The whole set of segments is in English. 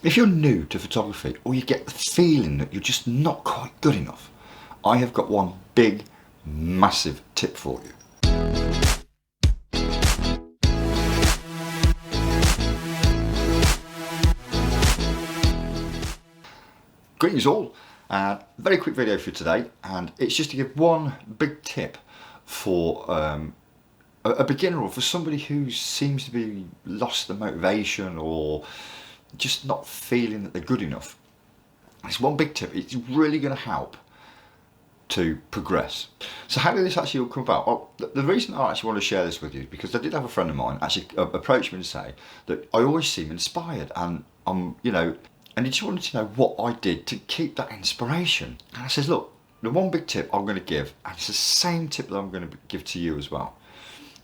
If you're new to photography or you get the feeling that you're just not quite good enough, I have got one big, massive tip for you. Greetings all, very quick video for today, and it's just to give one big tip for a beginner or for somebody who seems to be lost the motivation or just not feeling that they're good enough. It's one big tip. It's really going to help to progress. So how did this actually all come about? Well, the reason I actually want to share this with you is because I did have a friend of mine actually approach me and say that I always seem inspired, and and he just wanted to know what I did to keep that inspiration. And I says, look, the one big tip I'm going to give, and it's the same tip that I'm going to give to you as well,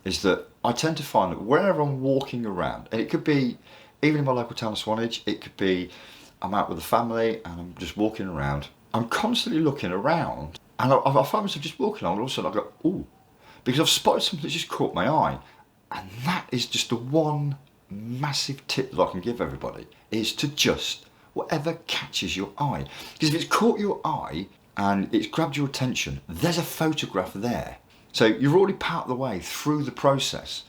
is that I tend to find that wherever I'm walking around, and it could be even in my local town of Swanage, it could be I'm out with the family and I'm just walking around, I'm constantly looking around, and I find myself just walking along, and all of a sudden I go, ooh, because I've spotted something that just caught my eye. And that is just the one massive tip that I can give everybody, is to just, whatever catches your eye. Because if it's caught your eye and it's grabbed your attention, there's a photograph there. So you're already part of the way through the process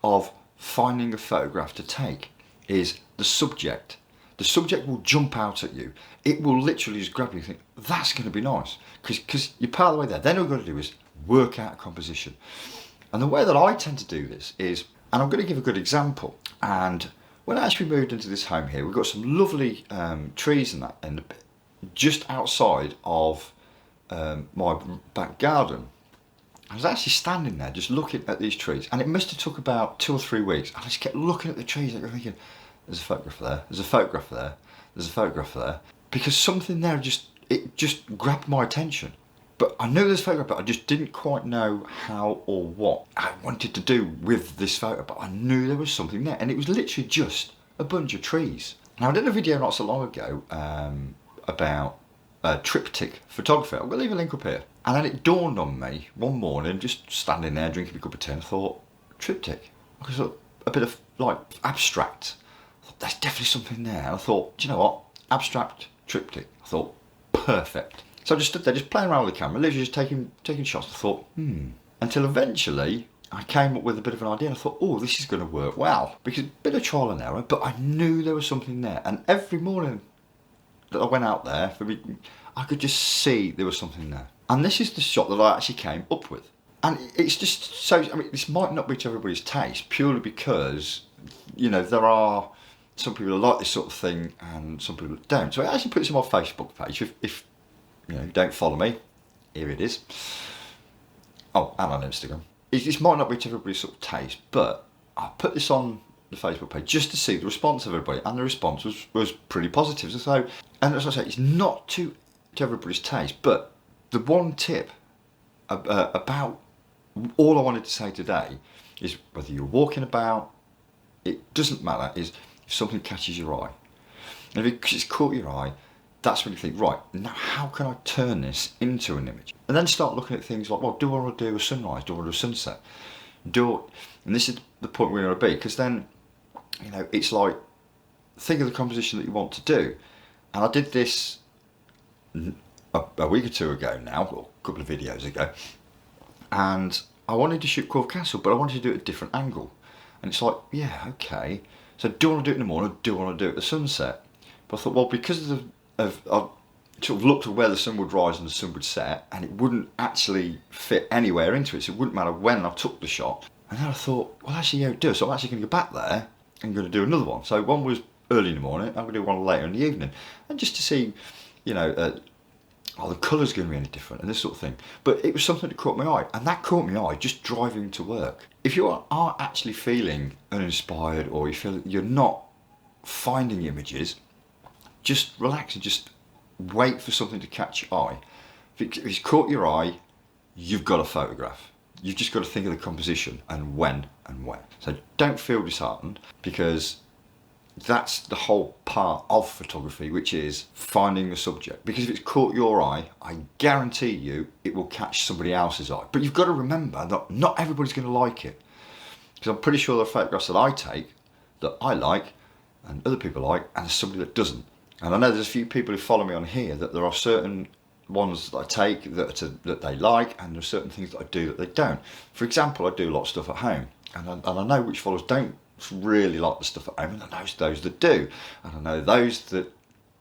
of finding a photograph to take. Is the subject. The subject will jump out at you. It will literally just grab you and think, that's going to be nice. Because you're part of the way there. Then all you've got to do is work out a composition. And the way that I tend to do this is, and I'm going to give a good example, and when I actually moved into this home here, we've got some lovely trees and that, and just outside of my back garden. I was actually standing there just looking at these trees, and it must have took about 2 or 3 weeks, and I just kept looking at the trees and thinking, there's a photograph there, there's a photograph there, there's a photograph there, because something there just grabbed my attention. But I knew there's a photograph, but I just didn't quite know how or what I wanted to do with this photo, but I knew there was something there, and it was literally just a bunch of trees. Now, I did a video not so long ago about triptych photography. I'm going to leave a link up here. And then it dawned on me one morning, just standing there drinking a cup of tea, and I thought, triptych? Because a bit of like abstract. I thought, there's definitely something there. And I thought, do you know what? Abstract triptych. I thought, perfect. So I just stood there, just playing around with the camera, literally just taking shots. I thought, Until eventually I came up with a bit of an idea, and I thought, oh, this is going to work well. Because a bit of trial and error, but I knew there was something there. And every morning that I went out there, I could just see there was something there. And this is the shot that I actually came up with. And it's just so, I mean, this might not be to everybody's taste, purely because, there are some people who like this sort of thing and some people that don't. So I actually put this on my Facebook page. If you don't follow me, here it is. Oh, and on Instagram. This might not be to everybody's sort of taste, but I put this on the Facebook page just to see the response of everybody, and the response was pretty positive. So, and as I say, it's not to everybody's taste, but the one tip about all I wanted to say today is, whether you're walking about, it doesn't matter, is if something catches your eye. And if it's caught your eye, that's when you think, right, now how can I turn this into an image? And then start looking at things like, well, do I want to do a sunrise? Do I want to do a sunset? And this is the point where you want to be, because then, it's like, think of the composition that you want to do. And I did this a week or two ago now, or a couple of videos ago, and I wanted to shoot Corfe Castle, but I wanted to do it at a different angle. And it's like, yeah, okay, so do I want to do it in the morning, or do I want to do it at the sunset? But I thought, well, because I sort of looked at where the sun would rise and the sun would set, and it wouldn't actually fit anywhere into it, so it wouldn't matter when I took the shot. And then I thought, well, actually, yeah, do. So I'm actually going to go back there and going to do another one. So one was early in the morning, I'm going to do one later in the evening, and just to see, the colour's going to be any different and this sort of thing. But it was something that caught my eye, and that caught my eye just driving to work. If you are actually feeling uninspired, or you feel you're not finding images, just relax and just wait for something to catch your eye. If it's caught your eye, you've got a photograph. You've just got to think of the composition and when and where. So don't feel disheartened, because that's the whole part of photography, which is finding the subject. Because if it's caught your eye, I guarantee you it will catch somebody else's eye. But you've got to remember that not everybody's going to like it. Because I'm pretty sure the photographs that I take, that I like, and other people like, and there's somebody that doesn't. And I know there's a few people who follow me on here that there are certain ones that I take that they like, and there are certain things that I do that they don't. For example, I do a lot of stuff at home, and I know which followers don't really like the stuff at home, and I know those that do, and I know those that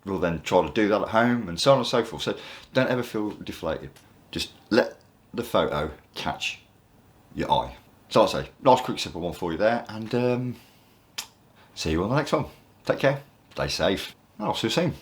will then try to do that at home, and so on and so forth. So don't ever feel deflated. Just let the photo catch your eye. So I'll say, nice quick simple one for you there, and see you on the next one. Take care, stay safe, and I'll see you soon.